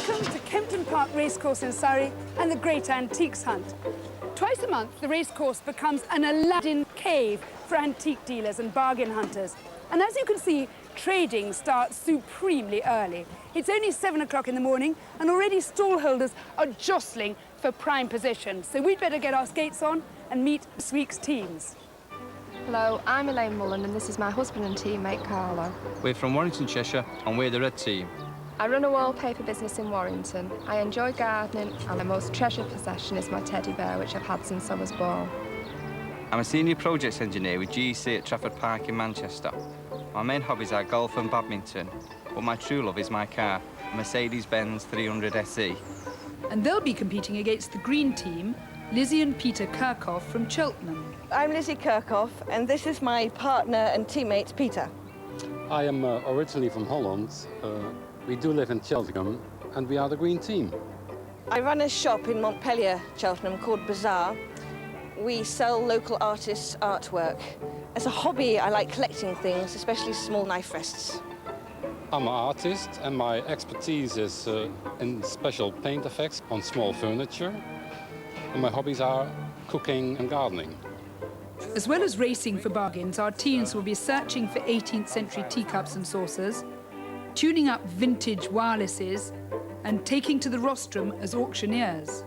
Welcome to Kempton Park Racecourse in Surrey and the Great Antiques Hunt. Twice a month, the racecourse becomes an Aladdin cave for antique dealers and bargain hunters. And as you can see, trading starts supremely early. It's only 7 o'clock in the morning and already stall holders are jostling for prime position. So we'd better get our skates on and meet this week's teams. Hello, I'm Elaine Mullen and this is my husband and teammate Carlo. We're from Warrington, Cheshire, and we're the red team. I run a wallpaper business in Warrington. I enjoy gardening and my most treasured possession is my teddy bear, which I've had since I was born. I'm a senior projects engineer with GEC at Trafford Park in Manchester. My main hobbies are golf and badminton, but my true love is my car, a Mercedes-Benz 300 SE. And they'll be competing against the green team, Lizzie and Peter Kirkhoff from Cheltenham. I'm Lizzie Kirkhoff, and this is my partner and teammate, Peter. I am originally from Holland. We do live in Cheltenham, and we are the green team. I run a shop in Montpellier, Cheltenham, called Bazaar. We sell local artists' artwork. As a hobby, I like collecting things, especially small knife rests. I'm an artist, and my expertise is in special paint effects on small furniture. And my hobbies are cooking and gardening. As well as racing for bargains, our teams will be searching for 18th century teacups and saucers, tuning up vintage wirelesses, and taking to the rostrum as auctioneers.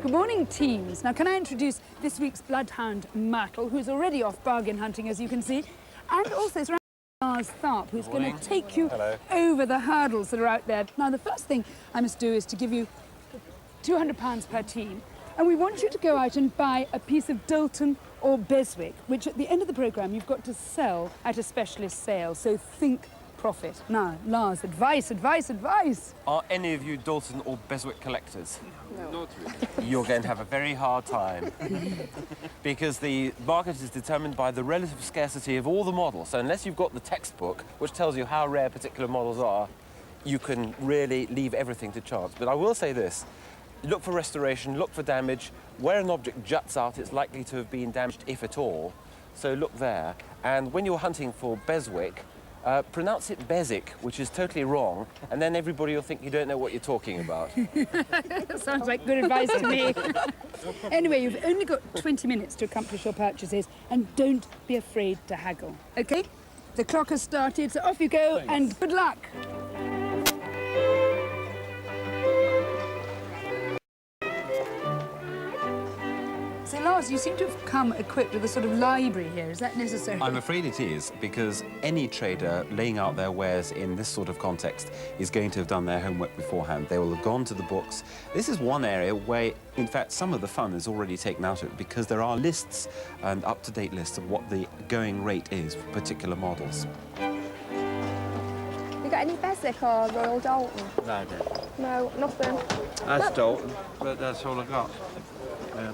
Good morning, teams. Now, can I introduce this week's bloodhound, Myrtle, who's already off bargain hunting, as you can see, and also it's Lars Tharp, who's going to take you over the hurdles that are out there. Now, the first thing I must do is to give you £200 per team, and we want you to go out and buy a piece of Doulton or Beswick, which at the end of the programme you've got to sell at a specialist sale, so think profit. Now, Lars, advice, advice, advice. Are any of you Doulton or Beswick collectors? No. You're going to have a very hard time because the market is determined by the relative scarcity of all the models. So unless you've got the textbook, which tells you how rare particular models are, you can really leave everything to chance. But I will say this. Look for restoration, look for damage. Where an object juts out, it's likely to have been damaged, if at all. So look there. And when you're hunting for Beswick, pronounce it Bezic, which is totally wrong, and then everybody will think you don't know what you're talking about. That sounds like good advice to me. Anyway, you've only got 20 minutes to accomplish your purchases, and don't be afraid to haggle, OK? The clock has started, so off you go, and good luck. So, Lars, you seem to have come equipped with a sort of library here. Is that necessary? I'm afraid it is, because any trader laying out their wares in this sort of context is going to have done their homework beforehand. They will have gone to the books. This is one area where, in fact, some of the fun is already taken out of it, because there are lists and up-to-date lists of what the going rate is for particular models. You got any Beswick or Royal Doulton? No, I don't. No, nothing. That's Doulton, but that's all I got.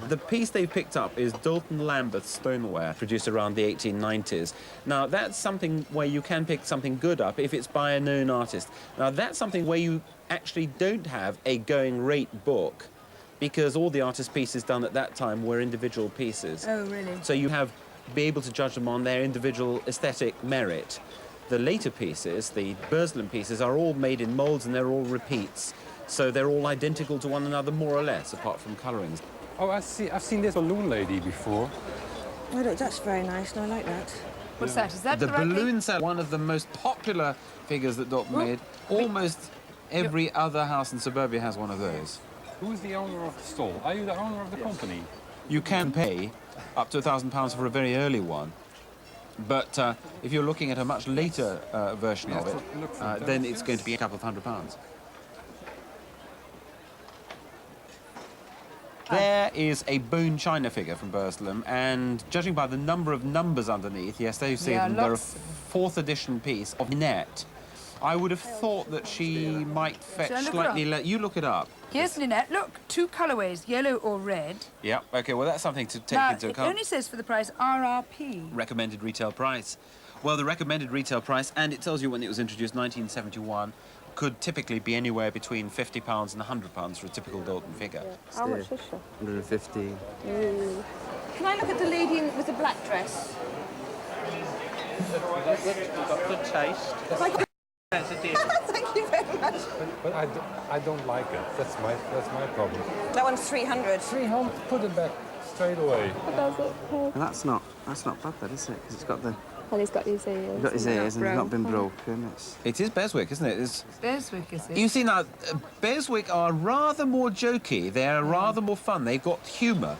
The piece they've picked up is Doulton Lambeth stoneware, produced around the 1890s. Now, that's something where you can pick something good up if it's by a known artist. Now, that's something where you actually don't have a going rate book, because all the artist pieces done at that time were individual pieces. Oh, really? So you have be able to judge them on their individual aesthetic merit. The later pieces, the Burslem pieces, are all made in moulds and they're all repeats. So they're all identical to one another, more or less, apart from colourings. Oh, I've seen this balloon lady before. Oh, look, that's very nice. No, I like that. What's that? Is that The the right balloon thing? cell, one of the most popular figures that Doulton made. Almost every other house in suburbia has one of those. Who's the owner of the stall? Are you the owner of the company? You can pay up to £1,000 for a very early one, but if you're looking at a much later version of it, then it's going to be a couple of £100. There is a bone china figure from Burslem, and judging by the number of numbers underneath, yes, there you see them, they're a 4th edition piece of Ninette. I would have thought that she might fetch slightly less. You look it up. Here's Ninette. Look, 2 colourways, yellow or red. Yeah, OK, well, that's something to take Now, into it account. only says for the price RRP. Recommended retail price. Well, the recommended retail price, and it tells you when it was introduced, 1971, could typically be anywhere between £50 and £100 for a typical Doulton figure. How much is she? 115. Can I look at the lady with the black dress? You've got good taste. Thank you very much. But I don't like it. That's my problem. That one's 300. 300. Put it back straight away. Well, that's not bad, then, is it? Because it's got the. Well, he's got his ears. He's got his ears and he's not been broken. It is Beswick, isn't it? It's... Beswick, is it? You see, now, Beswick are rather more jokey. They're rather more fun. They've got humour.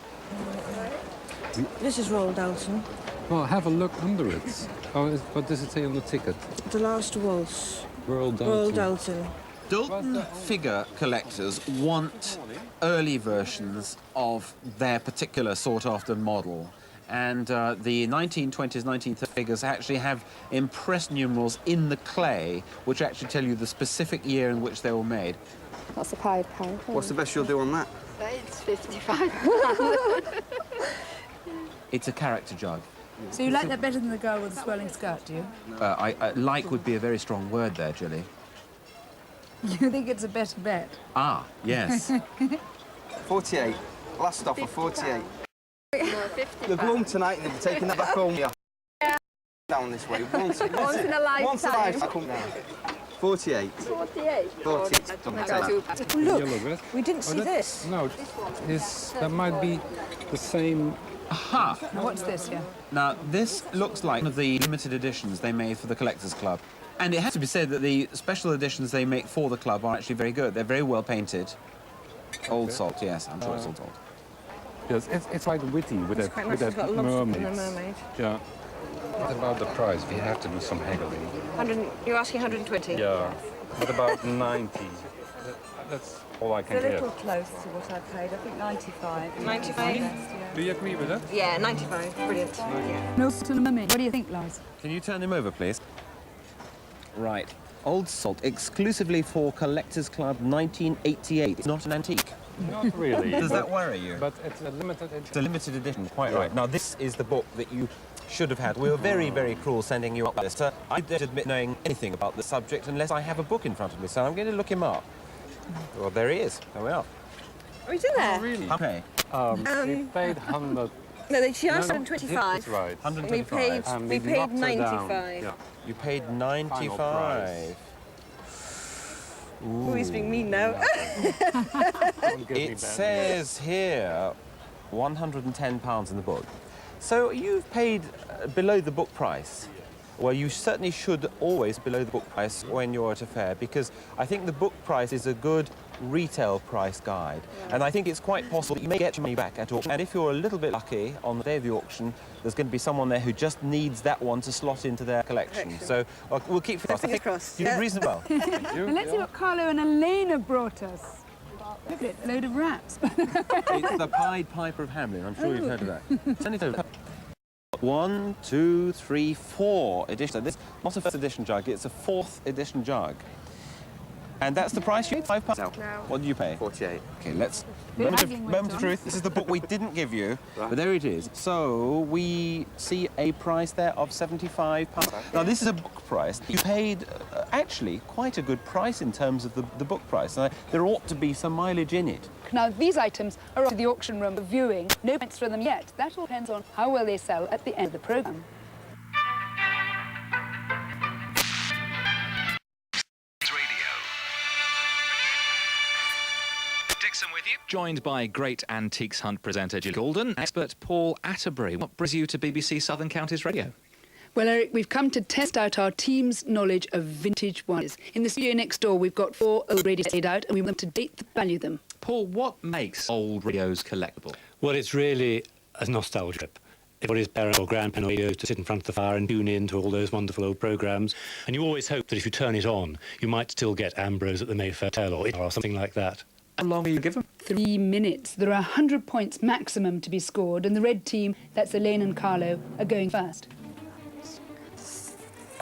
This is Royal Dalton. Well, have a look under it. Oh, what does it say on the ticket? The Last Waltz. Royal Dalton. Royal Dalton. Dalton figure collectors want early versions of their particular sought-after model. And the 1920s, 1930s figures actually have impressed numerals in the clay, which actually tell you the specific year in which they were made. That's a £5. What's the best you'll do on that? It's £55. It's a character jug. So you like that better than the girl with the swirling skirt, do you? Like would be a very strong word there, Julie. You think it's a better bet? Ah, yes. 48. Last offer, 48. They've won tonight and they'll be taking that back home. Yeah. Down this way. Once in a lifetime. Once in a lifetime. Come down. 48. 48? 48. Look, we didn't see this. No, that might be the same. Aha! Now, what's this here? Now, this looks like one of the limited editions they made for the Collectors Club. And it has to be said that the special editions they make for the club are actually very good. They're very well painted. Old Salt, yes, I'm sure it's Old Salt. Yes, it's quite witty with It's that, quite with nice. It's that got a lobster and a mermaid. mermaid. Yeah. What about the price? We have to do some haggling. You're asking 120? Yeah. What about 90? That's all I can It's a get. little close to what I paid. I think 95. 95? Do you agree with that? Yeah, 95. Brilliant. No to the mermaid. What do you think, Lars? Can you turn him over, please? Right. Old Salt, exclusively for Collectors Club 1988. It's not an antique. Not really. Does that worry you? But it's a limited edition. It's a limited edition, quite right. Now, this is the book that you should have had. We were very, very cruel sending you up this. I don't admit knowing anything about the subject unless I have a book in front of me, so I'm going to look him up. Well, there he is. There we are. Are we still there? Really? Okay. We paid 100. No, she asked No, 125. That's right. 125. We paid knocked her down. 95. Yeah. You paid Final 95. price. Oh, he's being mean now. Don't give me It bad says here £110 in the book. So you've paid below the book price. Well, you certainly should always below the book price when you're at a fair, because I think the book price is a good retail price guide. And I think it's quite possible that you may get your money back at auction. And if you're a little bit lucky, on the day of the auction, there's going to be someone there who just needs that one to slot into their collection. So we'll keep Fingers crossed. You did reasonably well. And let's see what Carlo and Elena brought us. Look at it, a load of rats. It's the Pied Piper of Hamelin. I'm sure you've heard of that. Send it over. 1, 2, 3, 4 editions. So this is not a first edition jug, it's a 4th edition jug. And that's the price you paid? £5? No. What did you pay? 48. Okay, let's... Bit Moment haggling went of on. truth. This is the book we didn't give you, Right. but there it is. So we see a price there of £75. Now, this is a book price. You paid, actually, quite a good price in terms of the book price. Now, there ought to be some mileage in it. Now, these items are off to the auction room for viewing. No points for them yet. That all depends on how well they sell at the end of the programme. With you. Joined by great Antiques Hunt presenter Jill Golden, expert Paul Atterbury. What brings you to BBC Southern Counties Radio? Well, Eric, we've come to test out our team's knowledge of vintage wines. In the studio next door, we've got 4 old radios laid out, and we want them to date and value them. Paul, what makes old radios collectible? Well, it's really a nostalgia trip. Everybody's parents or grandparents radios to sit in front of the fire and tune in to all those wonderful old programmes. And you always hope that if you turn it on, you might still get Ambrose at the Mayfair Hotel or something like that. How long are you given? 3 minutes. There are 100 points maximum to be scored, and the red team, that's Elaine and Carlo, are going first.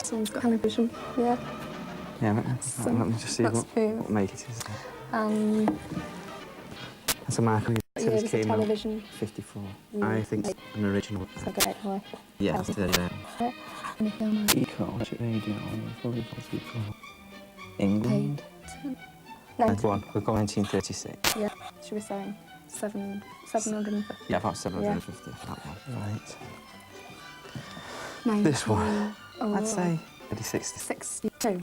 Someone's got television, yeah. Yeah, let me just see what make it is. That's a marker. Yeah, it's a television. 54. I think it's an original. It's like a bit high. Yeah, it's there. Eco, radio, England. Go on, we'll go 1936. Yeah, should we say 750? Yeah, about 750 for that one. Right. 19. This one. Oh, I'd say 60. 62.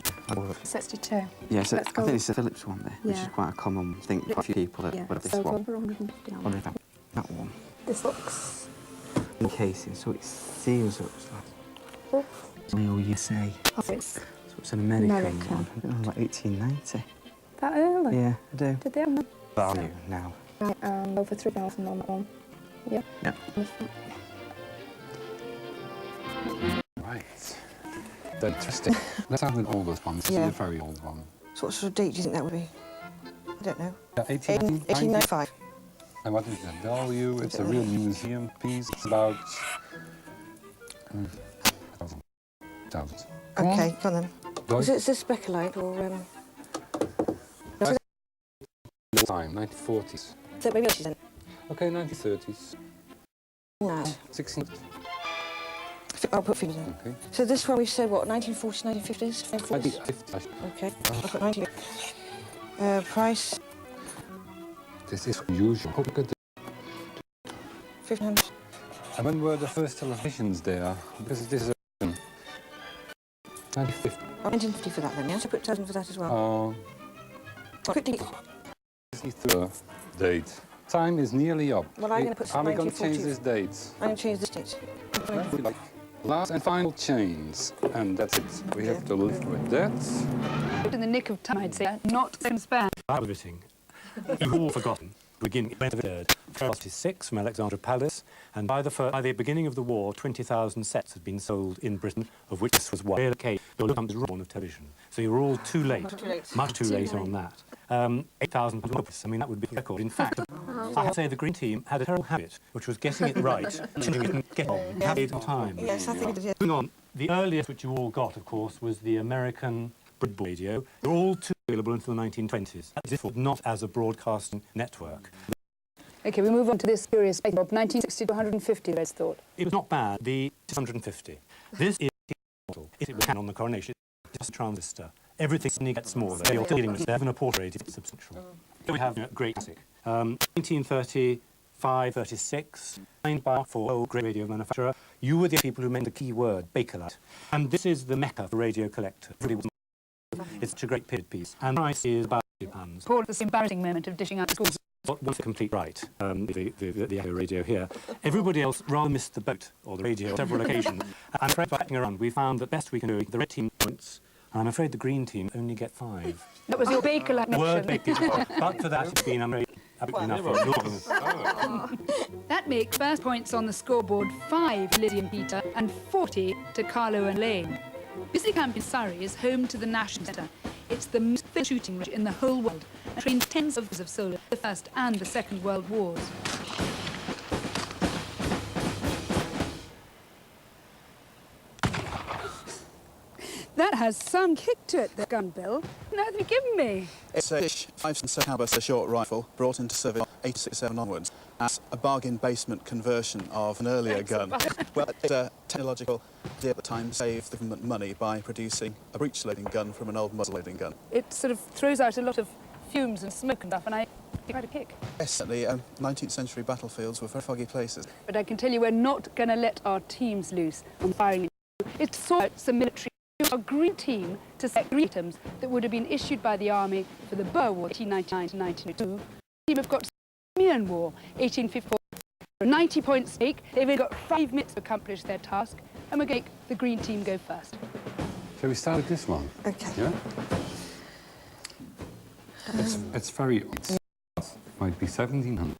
62. Yeah, so Let's I go. think it's a Phillips one there, which is Yeah. quite a common thing. Quite a few people have got this so one. over 150 I on wonder if that one. This looks... Encasing, so it seals up. Oh. It's Neil USA. Oh, it's So it's an American American. one. I don't know, like 1890. that early? Yeah, I do. Did they have them? Value now. Right, over 3,000 on that one. Yeah. Yeah. Right. That's interesting. Let's have an oldest one. This is a very old one. So what sort of date do you think that would be? I don't know. 1895. And what is the value? It's a real museum piece. It's about 1,000. Okay, go on then. Is Is it speculite or... Time, 1940s. So maybe then. Okay, 1930s. No. 16. I'll put figures in. Okay. So this one we've said, what, 1940s, 1950s? I think 50s. Okay, I'll put 90. Price? This is unusual. Oh, look at this. 1,500. And when were the first televisions there? Because this is 1950. 1950 for that then, yes? I put 1,000 for that as well. Quickly. Date. Time is nearly up. Well, I'm going to put Are we going to 1940. change this date? I'm going to change this date. Last and final change. And that's it. We have to live with that. In the nick of time, I'd say, not so span. I was visiting. You've all forgotten. Beginning 23rd, 46 from Alexandra Palace, and by the beginning of the war, 20,000 sets had been sold in Britain, of which this was one. Okay, your look comes wrong of television. So you were all too late, much too late on that. 8,000 pounds. I mean, that would be a record. In fact, I have to say the Green Team had a terrible habit, which was getting it right, changing it and getting on, having on time. Yes, I think it is. Moving on, the earliest which you all got, of course, was the American radio. They're all too available until the 1920s. That is not as a broadcasting network. OK, we move on to this curious space of 1960 to 150, let's thought. It was not bad. The 650. This is it was on the coronation. It's just a transistor. Everything suddenly gets smaller. You're dealing with 7 a portrait rate. It's substantial. Here we have a great classic. 1935, 36, signed by for old great radio manufacturer. You were the people who meant the key word, Bakelite. And this is the mecca for radio collector. It's such a great period piece. And the price is about £2. Paul, this embarrassing moment of dishing out the schools. What one's complete right, the Echo radio here. Everybody else rather missed the boat or the radio on several occasions. I'm afraid by acting around, we found that best we can do, the red team points, and I'm afraid the green team only get 5. That was your Bakelite mission. Word Bakelite. But for that, it's been, I'm afraid, enough. That makes first points on the scoreboard 5 Lizzie and Peter and 40 to Carlo and Lane. Bisley Camp in Surrey is home to the National Centre. It's the most shooting range in the whole world and trained tens of soldiers in the First and the Second World Wars. That has some kick to it, the gun, Bill. Now have you given me? It's a 5 caliber short rifle brought into service 867 onwards as a bargain basement conversion of an earlier gun. Well, it's a technological idea at the time saved the government money by producing a breech-loading gun from an old muzzle-loading gun. It sort of throws out a lot of fumes and smoke and stuff, and I quite a kick. Yes, certainly, 19th century battlefields were very foggy places. But I can tell you we're not going to let our teams loose on firing. It's sort out some military. Our green team to set items that would have been issued by the Army for the Boer War, 1899 to 1902. The team have got the Crimean War, 1854. For a 90-point stake, they've only got 5 minutes to accomplish their task, and we're going to make the green team go first. Shall we start with this one? Okay. Yeah? It's very old. Might be 1700.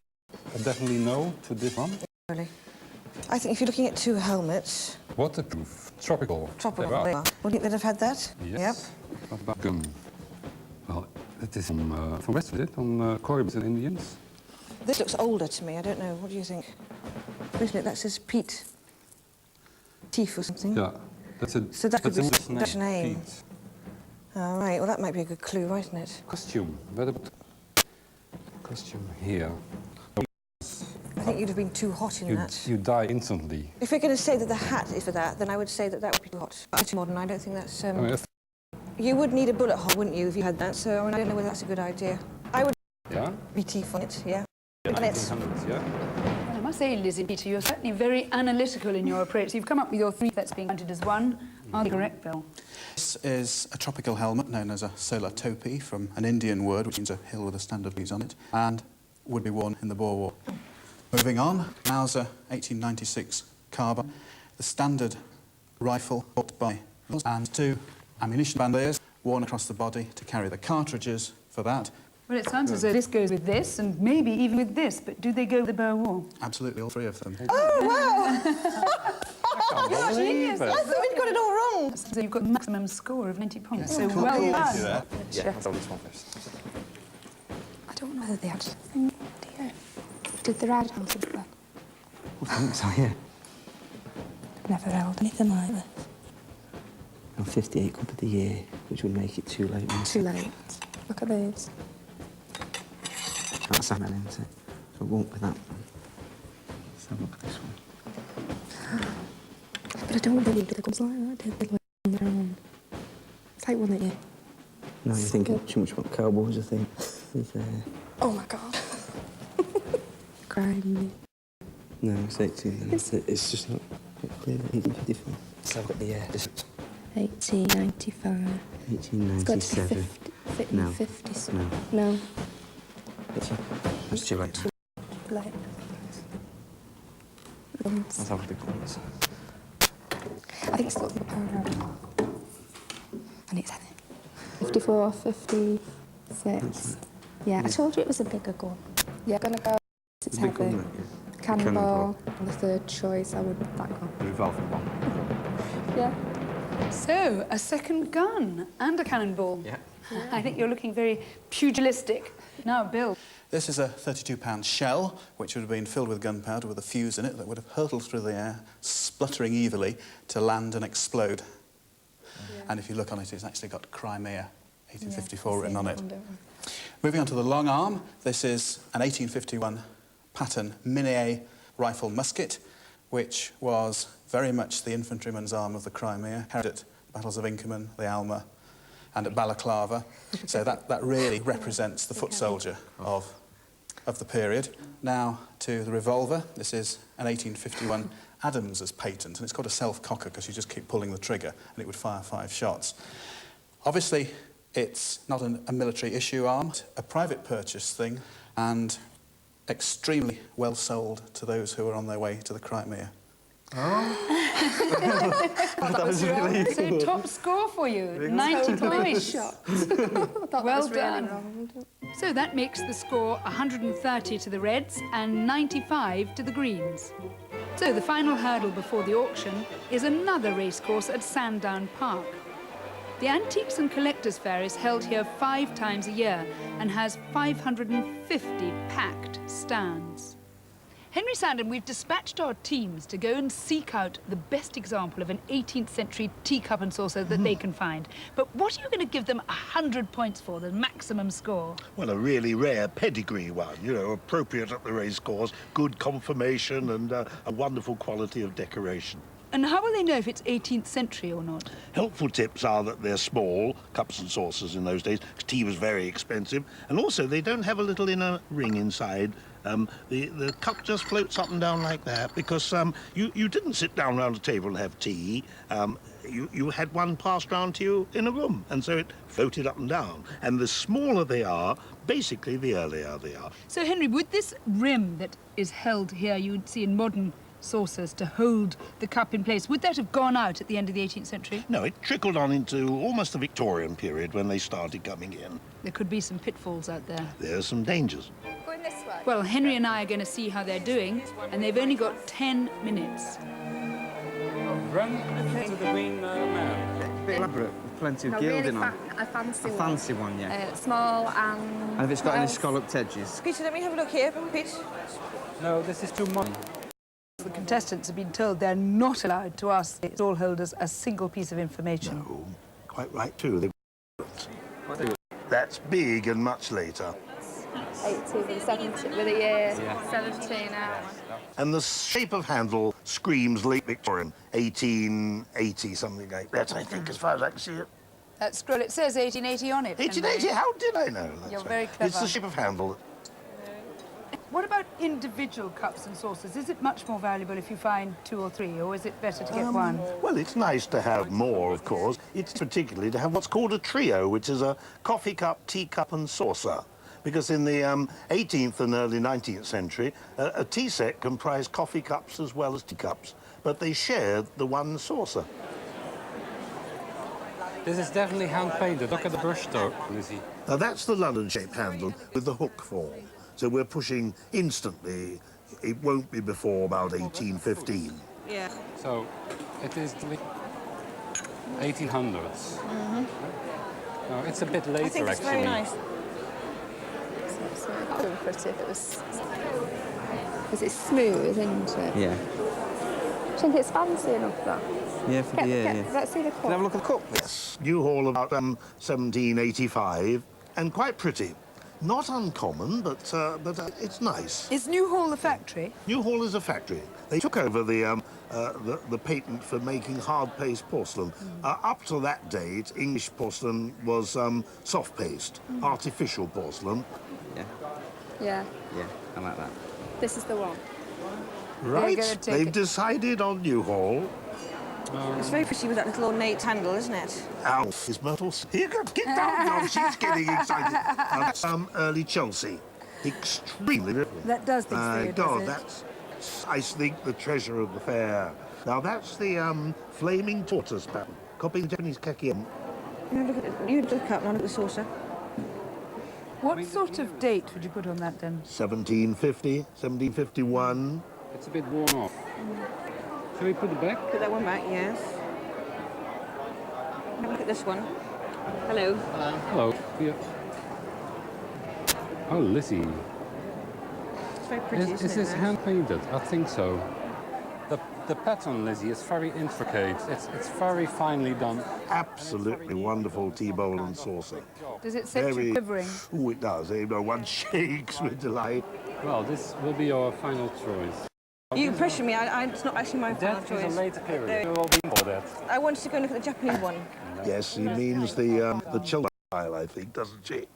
Definitely no to this one. Really? I think if you're looking at 2 helmets... Waterproof, tropical. Tropical, they are. Wouldn't you think they'd have had that? Yes. Yep. What about gun? Well, it is from West, is it? On Corbs and Indians? This looks older to me, I don't know. What do you think? Isn't it? That says Pete. Teeth or something. Yeah. That's a, so that could be Dutch name. Pete. All right, well, that might be a good clue, mightn't it? Costume. What about costume here? I think you'd have been too hot in that. You die instantly. If we're going to say that the hat is for that, then I would say that that would be too hot. But too modern, I don't think that's... I mean, you would need a bullet hole, wouldn't you, if you had that? So I, mean, I don't know whether that's a good idea. I would... Yeah? Be teeth on it, yeah. Yeah, and it's... yeah. Well, I must say, Lizzie and Peter, you're certainly very analytical in your approach. You've come up with your 3 that's being counted as 1, Are they correct, Bill? This is a tropical helmet known as a solar topi from an Indian word, which means a hill with a standard leaves on it, and would be worn in the Boer War. Moving on, Mauser 1896 carbine, the standard rifle bought by and 2 ammunition bandoliers worn across the body to carry the cartridges for that. Well, it sounds as though this goes with this, and maybe even with this, but do they go with the Boer War? Absolutely, all 3 of them. Oh, wow! Genius! I thought we'd got it all wrong. So you've got a maximum score of 90 points, so Cool. well Cool. done. Yeah. Yeah, I'll this one first. I don't know whether they actually think, dear. Did the ride hold it back? I think so, yeah. I've never held anything like this. And 58 Cup of the Year, which would make it too late. Too late. Look at these. That's a man, isn't it? So it won't be that one. Let's have a look at this one. But I don't believe that it comes like that, did they? On their own. It's like one that you... No, you're thinking too much about cowboys, I think. Oh, my God. Crying. No, it's 18. It's just not clear. 1854. Let's have a look at the year. 1895. 1897. No. 50 No. No. It's too late. Late. Let's have a big ones. I think it's got the power. And it's heavy. 54, 56. Yeah, I told you it was a bigger gun. Yeah, I'm gonna go. It's Big heavy. gun, Cannonball. And the third choice, I would that gun. The revolving one. Yeah. So, a second gun and a cannonball. Yeah. I think you're looking very pugilistic. Now, Bill. This is a 32-pound shell, which would have been filled with gunpowder with a fuse in it that would have hurtled through the air, spluttering evilly, to land and explode. Yeah. And if you look on it, it's actually got Crimea, 1854 written on it. Moving on to the long arm, this is an 1851 pattern Minié rifle musket, which was very much the infantryman's arm of the Crimea, carried at the battles of Inkerman, the Alma, and at Balaclava. So that really represents the foot soldier of the period. Now to the revolver. This is an 1851 Adams's patent, and it's got a self-cocker because you just keep pulling the trigger and it would fire 5 shots. Obviously, it's not a military issue arm, a private purchase thing, and extremely well sold to those who were on their way to the Crimea. Oh. That was really so top score for you, 90 points. Well done. So that makes the score 130 to the Reds and 95 to the Greens. So the final hurdle before the auction is another racecourse at Sandown Park. The Antiques and Collectors Fair is held here 5 times a year and has 550 packed stands. Henry Sandon, we've dispatched our teams to go and seek out the best example of an 18th century teacup and saucer that they can find. But what are you going to give them 100 points for, the maximum score? Well, a really rare pedigree one, you know, appropriate at the racecourse, good conformation and a wonderful quality of decoration. And how will they know if it's 18th century or not? Helpful tips are that they're small, cups and saucers in those days, 'cause tea was very expensive, and also they don't have a little inner ring inside. The cup just floats up and down like that because you didn't sit down around a table and have tea. You had one passed round to you in a room, and so it floated up and down. And the smaller they are, basically the earlier they are. So, Henry, would this rim that is held here, you would see in modern saucers to hold the cup in place, would that have gone out at the end of the 18th century? No, it trickled on into almost the Victorian period when they started coming in. There could be some pitfalls out there. There's some dangers. Going this way. Well, Henry and I are going to see how they're doing, and they've only got 10 minutes. Run to the Green Mare. A bit elaborate, with plenty of gilding on. A fancy one. A fancy one, yeah. Small and... And if it's got any scalloped edges. Peter, let me have a look here. Pete. No, this is too much. The contestants have been told they're not allowed to ask the stall holders a single piece of information. No, quite right too. That's big and much later. 18, 17, with a year, 17 now. And the shape of handle screams late Victorian, 1880, something like that, I think, as far as I can see it. That scroll, it says 1880 on it. 1880, how did I know? That's You're right. very clever. It's the shape of handle. What about individual cups and saucers? Is it much more valuable if you find 2 or 3, or is it better to get one? Well, it's nice to have more, of course. It's particularly to have what's called a trio, which is a coffee cup, tea cup and saucer. Because in the 18th and early 19th century, a tea set comprised coffee cups as well as teacups, but they shared the one saucer. This is definitely hand-painted. Look at the brushstroke, Lizzie. Now, that's the London-shaped handle with the hook form. So we're pushing instantly. It won't be before about 1815. Yeah. So it is the 1800s. No, it's a bit later, I think it's actually. very nice. It's really pretty if it was... Because it's smooth, isn't it? Yeah. Do you think it's fancy enough, though? Yeah, for the yeah. Let's see the cup. Can I have a look at the cup? Yes. New Hall about 1785, and quite pretty. Not uncommon, but it's nice. Is New Hall a factory? New Hall is a factory. They took over the patent for making hard-paste porcelain. Up to that date, English porcelain was soft paste, artificial porcelain. Yeah. Yeah. Yeah, I like that. This is the one. Right, gonna take they've it. decided on New Hall. It's very pretty with that little ornate handle, isn't it? Ow, is Myrtle... Here, get down, John, she's getting excited. That's early Chelsea. Extremely different. That does things for you, God, does it? that's, I think, the treasure of the fair. Now, that's the flaming tortoise pattern, copying the Japanese kakien. You look up and I'll look at the saucer. What sort of date would you put on that, then? 1750, 1751. It's a bit worn off. Shall we put it back? Put that one back, yes. Have a look at this one. Hello. Hello. Yeah. Oh, Lizzie. It's very pretty, Is isn't this it? hand-painted? I think so. The pattern, Lizzie, is very intricate. It's very finely done. Absolutely wonderful tea bowl and saucer. Does it set you quivering? Oh, it does. You know, one shakes with delight. Well, this will be our final choice. You pressure me. It's not actually my final That is choice. a later period. We will be for that. I wanted to go and look at the Japanese one. Yes, he means the chiller style, I think, doesn't she?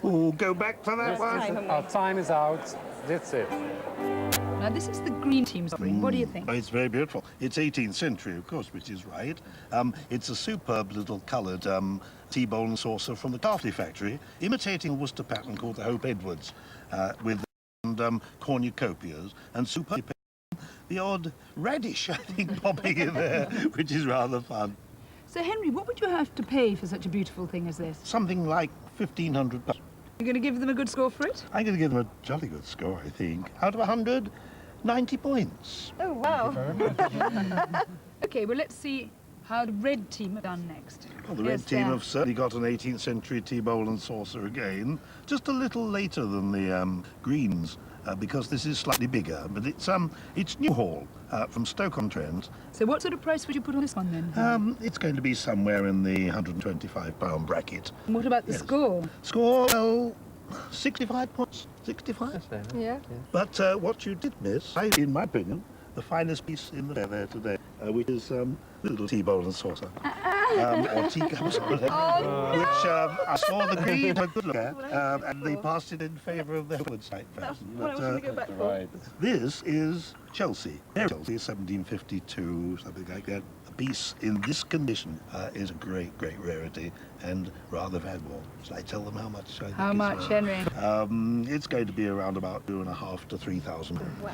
Oh, go back for that one. Our time is out. That's it. Now, this is the green team's offering. What do you think? It's very beautiful. It's 18th century, of course, which is right. It's a superb little coloured tea bowl and saucer from the Carfley factory, imitating a Worcester pattern called the Hope Edwards, with cornucopias and superb the odd radish, I think, popping in there, which is rather fun. So, Henry, what would you have to pay for such a beautiful thing as this? Something like £1,500. You're going to give them a good score for it? I'm going to give them a jolly good score, I think. Out of 100, 90 points. Oh, wow. OK, well, let's see how the red team have done next. Well, the red team have certainly got an 18th century tea bowl and saucer again, just a little later than the greens, because this is slightly bigger. But it's New Hall from Stoke-on-Trent. So what sort of price would you put on this one, then? It's going to be somewhere in the £125 bracket. And what about the score? Score, well, 65 points. 65. Yeah. But what you did miss, in my opinion, the finest piece in the fair there today, which is little tea bowl and saucer. Or teacups, which I saw the green a good look at, and they passed it in favour of the Woodside pattern. What I was going to go back for. Right. This is Chelsea. Chelsea, 1752, something like that. A piece in this condition is a great, great rarity and rather valuable. Shall I tell them how much? How much, Henry? It's going to be around about £2,500 to £3,000. Wow.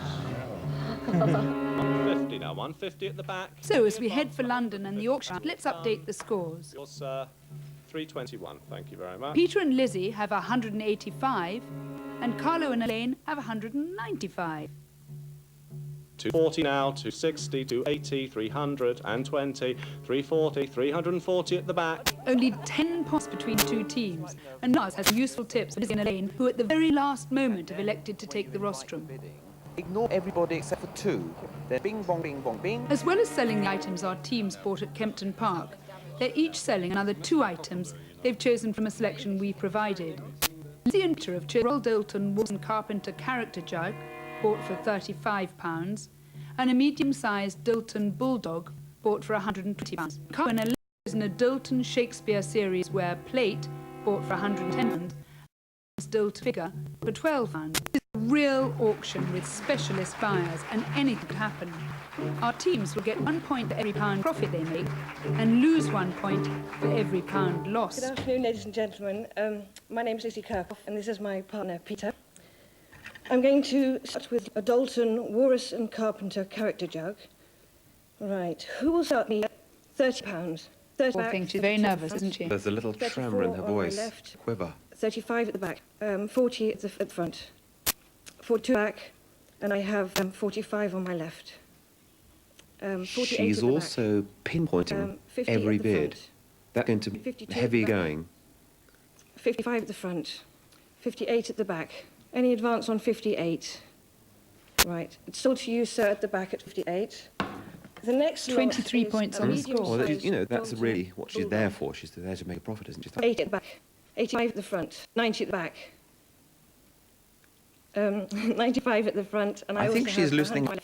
150 now, 150 at the back. So, as we head for London and the auction, let's update the scores. Yours, 321, thank you very much. Peter and Lizzie have 185, and Carlo and Elaine have 195. 240 now, 260, 280, 320, 340, 340 at the back. Only 10 points between two teams, and Lars has useful tips for Lizzie and Elaine, who at the very last moment have elected to take the rostrum. Ignore everybody except for two. They're bing, bong, bing, bong, bing. As well as selling the items our teams bought at Kempton Park, they're each selling another 2 items they've chosen from a selection we provided. Lizzie and Peter have chosen Royal Doulton Wolves and Carpenter character jug, bought for £35, and a medium-sized Doulton Bulldog, bought for £120. Carlo and Elaine have chosen a Doulton Shakespeare series ware plate, bought for £110, and a Doulton figure for £12. real auction with specialist buyers, and anything could happen. Our teams will get 1 point for every pound profit they make and lose 1 point for every pound lost. Good afternoon, ladies and gentlemen. My name is Lizzie Kirkhoff, and this is my partner, Peter. I'm going to start with a Dalton Walrus and Carpenter character jug. Right, who will start me at £30? Poor thing, she's very nervous, isn't she? There's a little tremor in her voice, quiver. 35 at the back, 40 at the front, 42 back, and I have 45 on my left. 48 She's at the also pinpointing 50 every at the bid. front. That's going to 52 be at heavy the back. going. 55 at the front, 58 at the back. Any advance on 58? Right, it's still to you, sir, at the back at 58. The next lot 23 is points a on the medium score. Well, size you know, that's Dalton really what she's Bulldog. there for. She's there to make a profit, isn't she? 80 at the back, 85 at the front, 90 at the back, 95 at the front, and I think also she's have loosening 100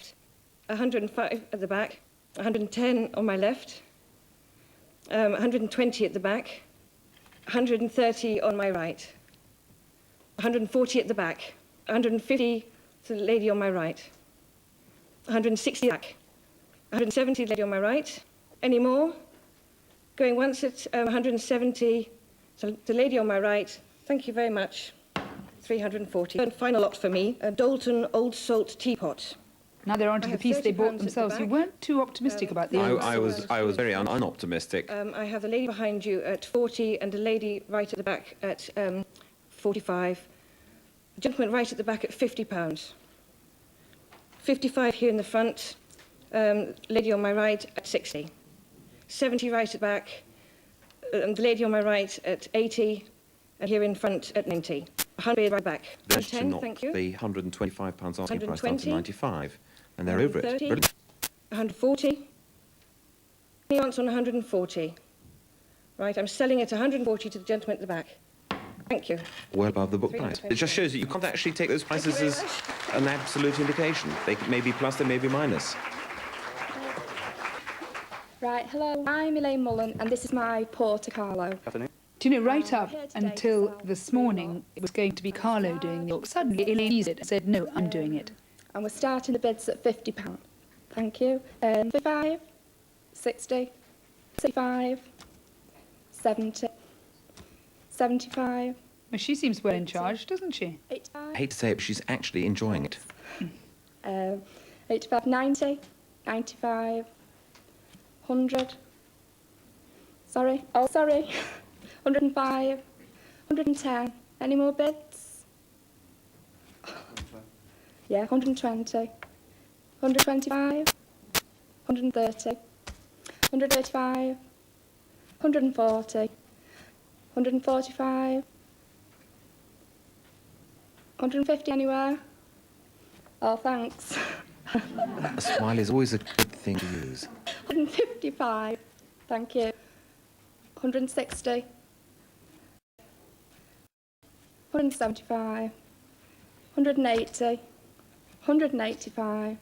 105 at the back, 110 on my left, 120 at the back, 130 on my right, 140 at the back, 150 to the lady on my right, 160 back, 170 lady on my right. Any more? Going once at 170, so the lady on my right. Thank you very much. 340. And final lot for me, a Dalton Old Salt teapot. Now they're onto I the have piece they 30 bought pounds at the themselves. You back. weren't too optimistic about the old I was very unoptimistic. I have the lady behind you at 40 and the lady right at the back at 45. The gentleman right at the back at £50. 55 here in the front. Lady on my right at 60. 70 right at the back. And the lady on my right at 80. And here in front at 90. 100 right back. They should 110, knock thank you. the £125 asking price down to 120. 95, and they're over it. 130. Brilliant. 140. Any answer on 140? Right, I'm selling it 140 to the gentleman at the back. Thank you. Well above the book price. It just shows that you can't actually take those prices as an absolute indication. They may be plus, they may be minus. Right, hello, I'm Elaine Mullen, and this is my Porto Carlo. Do you know, right up here today until to sell this 3 morning, lots. it was going to be Carlo doing the book. Suddenly, Elaine sees it and said, no, I'm doing it. And we're starting the bids at £50. Thank you. 55, 60, 65, 70, 75, Well, she seems well in charge, doesn't she? 85, I hate to say it, but she's actually enjoying it. 85, 90, 95, 100. Sorry. Oh, sorry. 105, 110. Any more bids? Yeah, 120, 125, 130, 135, 140, 145, 150 anywhere? Oh, thanks. A smile is always a good thing to use. 155, thank you. 160, 175, 180, 185,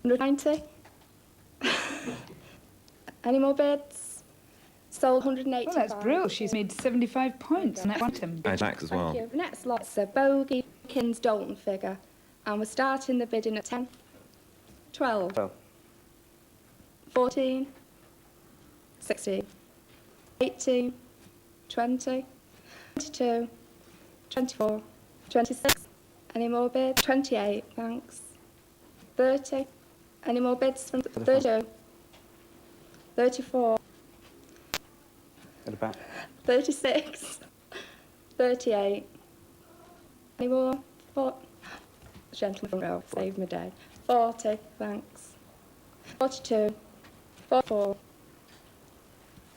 190. Any more bids? Sold 185. Well, that's brilliant. She's made 75 points on that item. And Jack's as well. Thank you. Next lot's a Bogey Kins Dalton figure, and we're starting the bidding at 10, 12, 14, 16, 18, 20, 22, 24, 26. Any more bids? 28, thanks. 30. Any more bids from 32? 34. At the back. 36. 38. Any more? Gentleman front row, save my day. 40, thanks. 42. 44.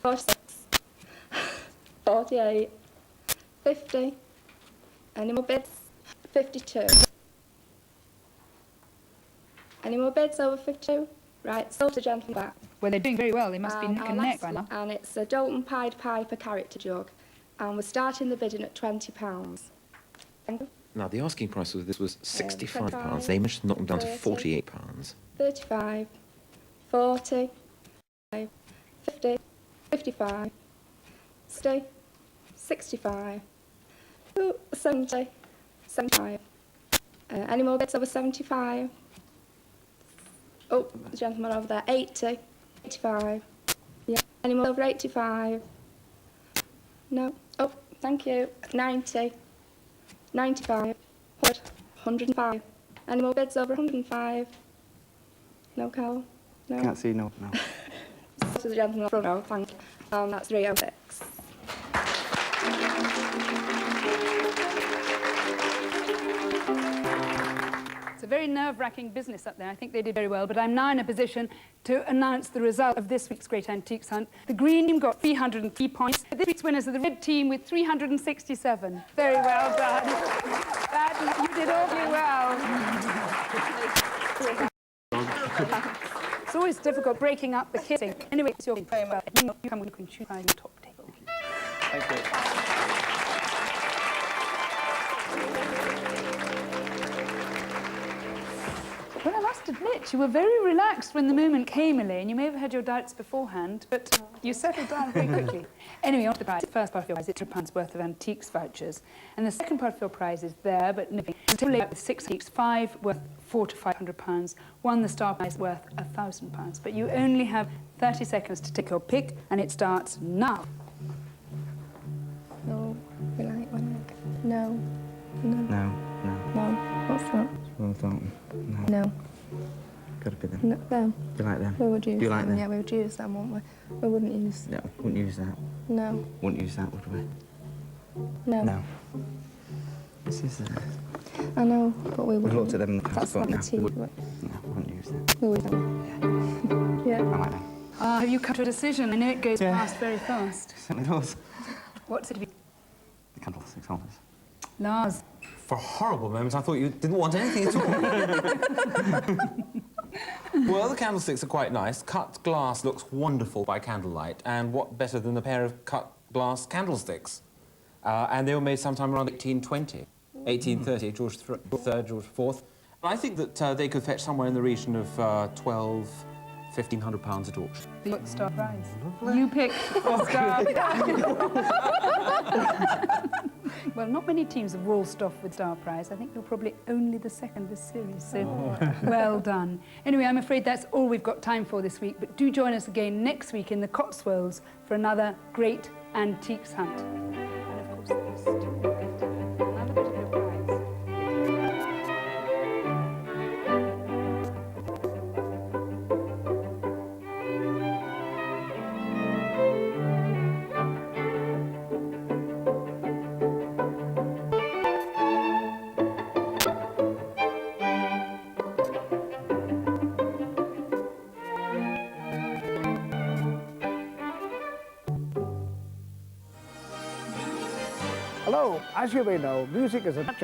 46. 48. 50. Any more bids? 52. Any more bids over 52? Right, sold to gentleman back. Well, they're doing very well. They must be neck Our and neck last by now. lot, and it's a Dalton Pied Piper character jug, and we're starting the bidding at £20. Thank you. Now, the asking price of this was £65. 25, They managed to knock them down to 30. £48. 35, 40, 50, 55, 60, 65, 70, 75. Any more bids over 75? Oh, the gentleman over there, 80. 85. Yeah. Any more over 85? No. Oh, thank you. 90. 95. 100. 105. Any more bids over 105? No, Carl? No? Can't see, no. To the gentleman front row, thank you. That's 306. It's a very nerve-wracking business up there. I think they did very well, but I'm now in a position to announce the result of this week's Great Antiques Hunt. The green team got 303 points. This week's winners are the red team with 367. Very well done. You did awfully well. It's always difficult breaking up the kissing. Anyway, it's your very well. You come and you can choose on the top table. Thank you. Well, I must admit, you were very relaxed when the moment came, Elaine. You may have had your doubts beforehand, but you settled down very quickly. Anyway, on to the prize. The first part of your prize is £2 worth of antiques vouchers. And the second part of your prize is there, but nothing. It's totally up with 6 antiques, 5 worth £400 to £500, 1 the star prize worth £1,000. But you only have 30 seconds to take your pick, and it starts now. No. We like one. No. No. No. No. What's that? Well thought. No. Gotta be them. No. Them. Do you like them? We would use Do you like them? Yeah, we would use them, wouldn't we? We wouldn't use... No, wouldn't use that. No. Wouldn't use that, would we? No. No. This is I know, but we we've wouldn't. looked at them in the past, That's but not no, the tea. no, wouldn't use that. We would. Yeah. I like them. Have you come to a decision? I know it goes Yeah. past very fast. Certainly does. What's it to be? The candlesticks holders. Lars. For a horrible moment, I thought you didn't want anything at all. Well, the candlesticks are quite nice. Cut glass looks wonderful by candlelight, and what better than a pair of cut glass candlesticks? And they were made sometime around 1820, 1830, George III, George IV. And I think that they could fetch somewhere in the region of £1,500 at auction. The star prize. You picked the star. Well, not many teams have waltzed off with star prize. I think you're probably only the second this series, so well done. Anyway, I'm afraid that's all we've got time for this week, but do join us again next week in the Cotswolds for another great antiques hunt. And of course, there's still another bit of your prize. Hello, as you may know, music is a part